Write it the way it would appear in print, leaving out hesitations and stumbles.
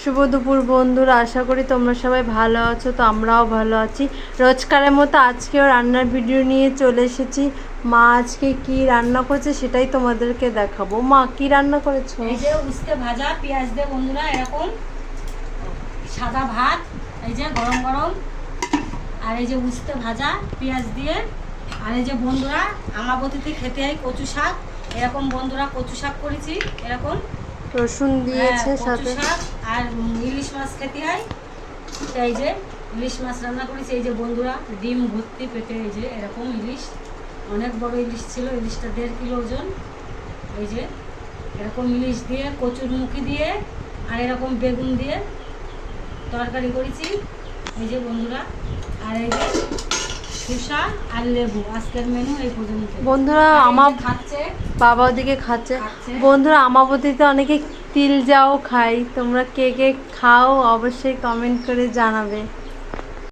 শুভ দুপুর বন্ধুরা, আশা করি তোমরা সবাই ভালো আছো। তো আমরাও ভালো আছি। রোজকারের মতো আজকেও রান্নার ভিডিও নিয়ে চলে এসেছি। মা আজকে কি রান্না করেছে সেটাই তোমাদেরকে দেখাবো। মা কি রান্না করেছো? এই যে উস্তে ভাজা পেঁয়াজ দিয়ে বন্ধুরা, এরকম সাদা ভাত, এই যে গরম গরম, আর এই যে উস্তে ভাজা পেঁয়াজ দিয়ে, আর এই যে বন্ধুরা আমাবতীতে খেতে হয় কচু শাক। এরকম বন্ধুরা কচু শাক করেছি, এরকম রসুন দিয়েছে কচু সাথে। শাক, আর ইলিশ মাছ খেতে হয়। তো এই যে ইলিশ মাছ রান্না করেছি। এই যে বন্ধুরা ডিম ভর্তি পেটে, এই যে এরকম ইলিশ, অনেক বড় ইলিশ ছিল, ইলিশটা 1.5 কিলো ওজন। এই যে এরকম ইলিশ দিয়ে কচুর মুখি দিয়ে আর এরকম বেগুন দিয়ে তরকারি করেছি। এই যে বন্ধুরা, আর এই যে শসা আর লেবু। আজকের মেনু এই পর্যন্ত বন্ধুরা খাচ্ছে, বাবা ওদিকে খাচ্ছে। বন্ধুরা আমাবতীতে অনেকে তিল যাও খাই, তোমরা কে কে খাও অবশ্যই কমেন্ট করে জানাবে।